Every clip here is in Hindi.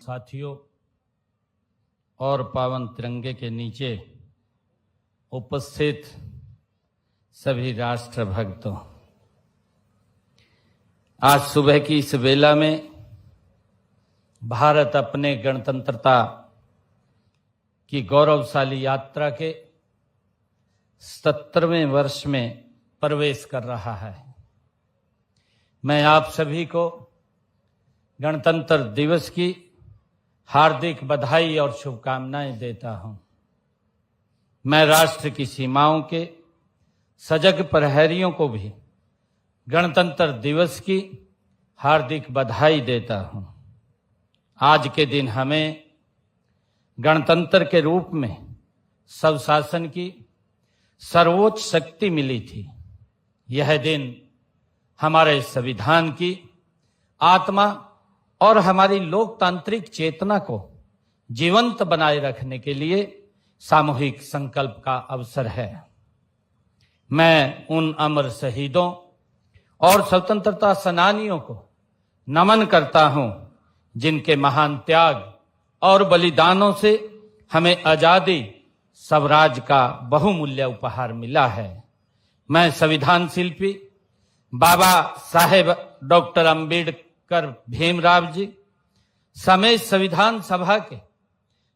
साथियों और पावन तिरंगे के नीचे उपस्थित सभी राष्ट्र भक्तों, आज सुबह की इस वेला में भारत अपने गणतंत्रता की गौरवशाली यात्रा के 77वें वर्ष में प्रवेश कर रहा है। मैं आप सभी को गणतंत्र दिवस की हार्दिक बधाई और शुभकामनाएं देता हूं। मैं राष्ट्र की सीमाओं के सजग प्रहरियों को भी गणतंत्र दिवस की हार्दिक बधाई देता हूं। आज के दिन हमें गणतंत्र के रूप में स्वशासन की सर्वोच्च शक्ति मिली थी। यह दिन हमारे संविधान की आत्मा और हमारी लोकतांत्रिक चेतना को जीवंत बनाए रखने के लिए सामूहिक संकल्प का अवसर है। मैं उन अमर शहीदों और स्वतंत्रता सेनानियों को नमन करता हूं जिनके महान त्याग और बलिदानों से हमें आजादी स्वराज का बहुमूल्य उपहार मिला है। मैं संविधान शिल्पी बाबा साहेब डॉक्टर अंबेडकर भीमराव जी समेत संविधान सभा के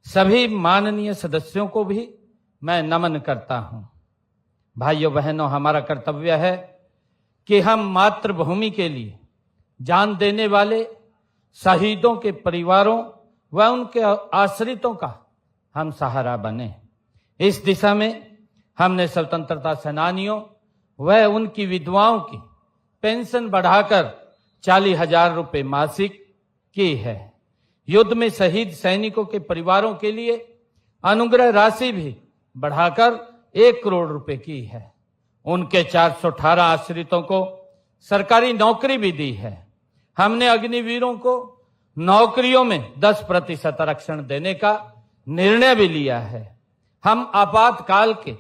सभी माननीय सदस्यों को भी मैं नमन करता हूं। भाइयों बहनों, हमारा कर्तव्य है कि हम मातृभूमि के लिए जान देने वाले शहीदों के परिवारों व उनके आश्रितों का हम सहारा बने। इस दिशा में हमने स्वतंत्रता सेनानियों व उनकी विधवाओं की पेंशन बढ़ाकर 40,000 रुपये मासिक की है। युद्ध में शहीद सैनिकों के परिवारों के लिए अनुग्रह राशि भी बढ़ाकर 1 करोड़ रुपए की है। उनके 418 आश्रितों को सरकारी नौकरी भी दी है। हमने अग्निवीरों को नौकरियों में 10% आरक्षण देने का निर्णय भी लिया है। हम आपातकाल के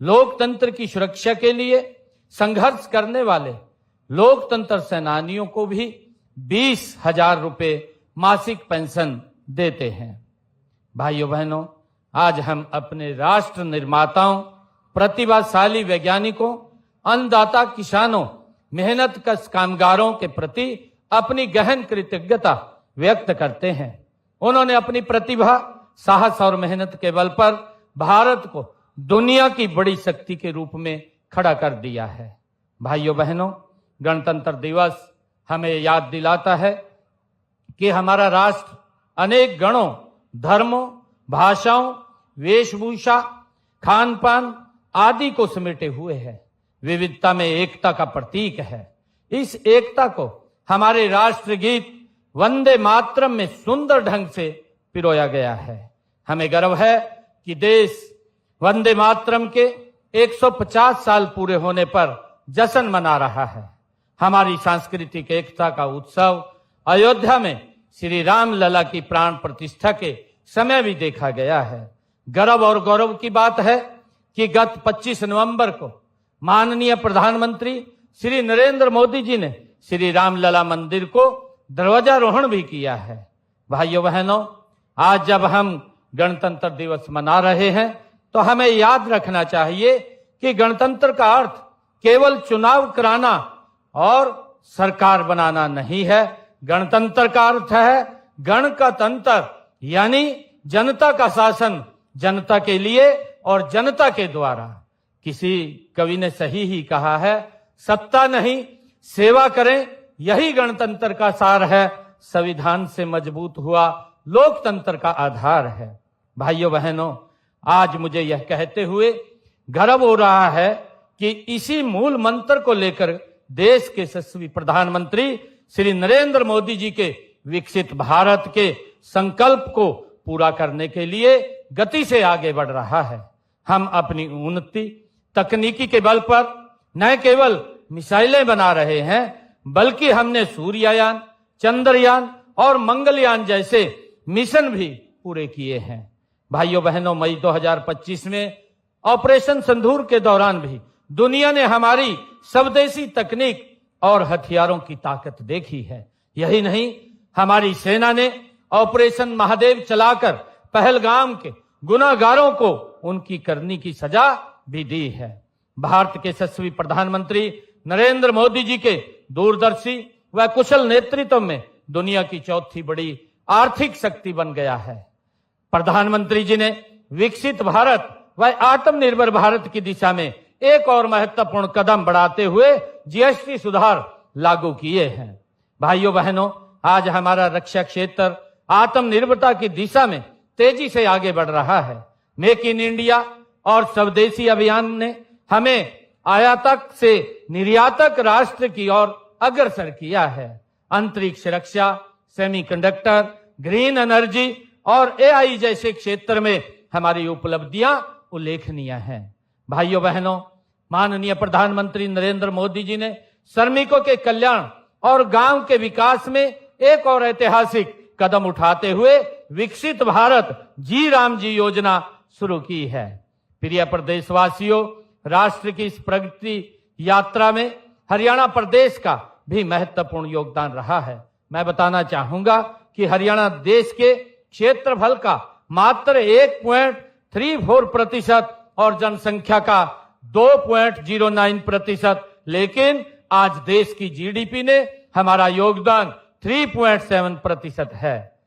लोकतंत्र की सुरक्षा के लिए संघर्ष करने वाले लोकतंत्र सेनानियों को भी 20,000 रुपये मासिक पेंशन देते हैं। भाइयों बहनों, आज हम अपने राष्ट्र निर्माताओं, प्रतिभाशाली वैज्ञानिकों, अन्नदाता किसानों, मेहनतकश कामगारों के प्रति अपनी गहन कृतज्ञता व्यक्त करते हैं। उन्होंने अपनी प्रतिभा, साहस और मेहनत के बल पर भारत को दुनिया की बड़ी शक्ति के रूप में खड़ा कर दिया है। भाइयों बहनों, गणतंत्र दिवस हमें याद दिलाता है कि हमारा राष्ट्र अनेक गणों, धर्मों, भाषाओं, वेशभूषा, खान पान आदि को समेटे हुए है। विविधता में एकता का प्रतीक है। इस एकता को हमारे राष्ट्रगीत वंदे मातरम में सुंदर ढंग से पिरोया गया है। हमें गर्व है कि देश वंदे मातरम के 150 साल पूरे होने पर जश्न मना रहा है। हमारी सांस्कृतिक एकता का उत्सव अयोध्या में श्री राम लला की प्राण प्रतिष्ठा के समय भी देखा गया है। गर्व और गौरव की बात है कि गत 25 नवंबर को माननीय प्रधानमंत्री श्री नरेंद्र मोदी जी ने श्री राम लला मंदिर को ध्वजारोहण भी किया है। भाइयों बहनों, आज जब हम गणतंत्र दिवस मना रहे हैं तो हमें याद रखना चाहिए कि गणतंत्र का अर्थ केवल चुनाव कराना और सरकार बनाना नहीं है। गणतंत्र का अर्थ है गण का तंत्र, यानी जनता का शासन जनता के लिए और जनता के द्वारा। किसी कवि ने सही ही कहा है, सत्ता नहीं सेवा करें, यही गणतंत्र का सार है। संविधान से मजबूत हुआ लोकतंत्र का आधार है। भाइयों बहनों, आज मुझे यह कहते हुए गर्व हो रहा है कि इसी मूल मंत्र को लेकर देश के यशस्वी प्रधानमंत्री श्री नरेंद्र मोदी जी के विकसित भारत के संकल्प को पूरा करने के लिए गति से आगे बढ़ रहा है। हम अपनी उन्नति तकनीकी के बल पर न केवल मिसाइलें बना रहे हैं, बल्कि हमने सूर्ययान, चंद्रयान और मंगलयान जैसे मिशन भी पूरे किए हैं। भाइयों बहनों, मई 2025 में ऑपरेशन सिंदूर के दौरान भी दुनिया ने हमारी स्वदेशी तकनीक और हथियारों की ताकत देखी है। यही नहीं, हमारी सेना ने ऑपरेशन महादेव चलाकर पहलगाम के गुनाहगारों को उनकी करनी की सजा भी दी है। भारत के यशस्वी प्रधानमंत्री नरेंद्र मोदी जी के दूरदर्शी व कुशल नेतृत्व में दुनिया की चौथी बड़ी आर्थिक शक्ति बन गया है। प्रधानमंत्री जी ने विकसित भारत व आत्मनिर्भर भारत की दिशा में एक और महत्वपूर्ण कदम बढ़ाते हुए जीएसटी सुधार लागू किए हैं। भाइयों बहनों, आज हमारा रक्षा क्षेत्र आत्मनिर्भरता की दिशा में तेजी से आगे बढ़ रहा है। मेक इन इंडिया और स्वदेशी अभियान ने हमें आयातक से निर्यातक राष्ट्र की ओर अग्रसर किया है। अंतरिक्ष रक्षा, सेमीकंडक्टर, ग्रीन एनर्जी और एआई जैसे क्षेत्र में हमारी उपलब्धियां उल्लेखनीय हैं। भाइयों बहनों, माननीय प्रधानमंत्री नरेंद्र मोदी जी ने श्रमिकों के कल्याण और गांव के विकास में एक और ऐतिहासिक कदम उठाते हुए विकसित भारत जी राम जी योजना शुरू की है। प्रिय प्रदेशवासियों, राष्ट्र की इस प्रगति यात्रा में हरियाणा प्रदेश का भी महत्वपूर्ण योगदान रहा है। मैं बताना चाहूंगा कि हरियाणा देश के क्षेत्रफल का मात्र 1.34% और जनसंख्या का 2.09%, लेकिन आज देश की जीडीपी ने हमारा योगदान 3.7% है।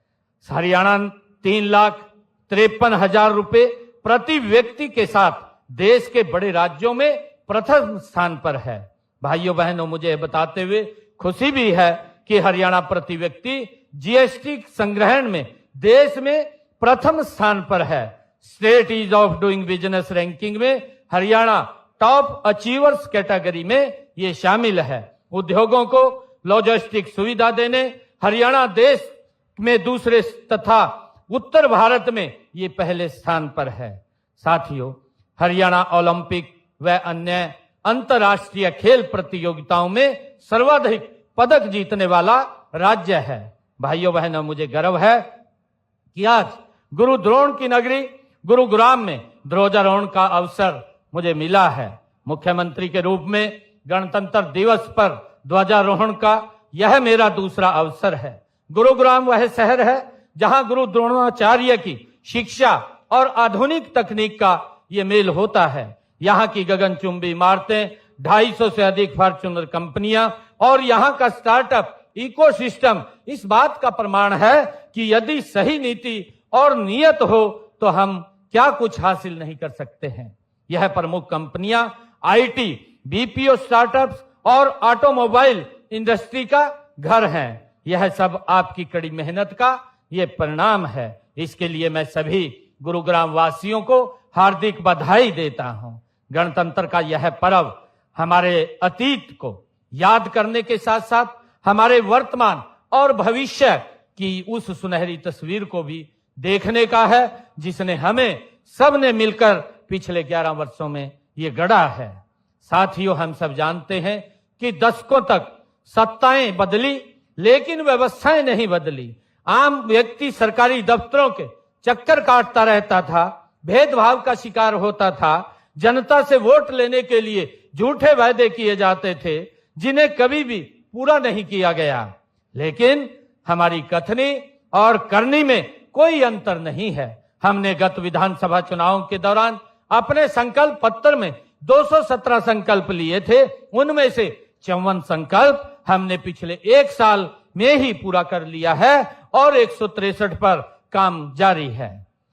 हरियाणा 3,53,000 रुपए प्रति व्यक्ति के साथ देश के बड़े राज्यों में प्रथम स्थान पर है। भाइयों बहनों, मुझे बताते हुए खुशी भी है कि हरियाणा प्रति व्यक्ति जीएसटी संग्रहण में देश में प्रथम स्थान पर है। State ease of doing business ranking में हरियाणा टॉप अचीवर्स कैटेगरी में ये शामिल है। उद्योगों को लॉजिस्टिक सुविधा देने हरियाणा देश में दूसरे तथा उत्तर भारत में ये पहले स्थान पर है। साथियों, हरियाणा ओलंपिक व अन्य अंतर्राष्ट्रीय खेल प्रतियोगिताओं में सर्वाधिक पदक जीतने वाला राज्य है। भाइयों बहनों, मुझे गर्व है कि आज गुरु द्रोण की नगरी गुरुग्राम में ध्वजारोहण का अवसर मुझे मिला है। मुख्यमंत्री के रूप में गणतंत्र दिवस पर ध्वजारोहण का यह मेरा दूसरा अवसर है। गुरुग्राम वह शहर है जहां गुरु द्रोणाचार्य की शिक्षा और आधुनिक तकनीक का ये मेल होता है। यहाँ की गगनचुंबी इमारतें, 250 से अधिक फॉर्च्यूनर कंपनियां और यहाँ का स्टार्टअप इकोसिस्टम इस बात का प्रमाण है कि यदि सही नीति और नियत हो तो हम क्या कुछ हासिल नहीं कर सकते हैं। यह प्रमुख कंपनियां आईटी, बीपीओ स्टार्टअप्स और ऑटोमोबाइल इंडस्ट्री का घर हैं। यह सब आपकी कड़ी मेहनत का ये परिणाम है। इसके लिए मैं सभी गुरुग्राम वासियों को हार्दिक बधाई देता हूं। गणतंत्र का यह पर्व हमारे अतीत को याद करने के साथ साथ हमारे वर्तमान और भविष्य की उस सुनहरी तस्वीर को भी देखने का है जिसने हमें सबने मिलकर पिछले 11 वर्षों में ये गढ़ा है। साथियों, हम सब जानते हैं कि दशकों तक सत्ताएं बदली लेकिन व्यवस्थाएं नहीं बदली। आम व्यक्ति सरकारी दफ्तरों के चक्कर काटता रहता था, भेदभाव का शिकार होता था, जनता से वोट लेने के लिए झूठे वायदे किए जाते थे जिन्हें कभी भी पूरा नहीं किया गया। लेकिन हमारी कथनी और करनी में कोई अंतर नहीं है। हमने गत विधानसभा चुनाव के दौरान अपने संकल्प पत्र में 217 संकल्प लिए थे। उनमें से 54 संकल्प हमने पिछले 1 साल में ही पूरा कर लिया है और 163 पर काम जारी है।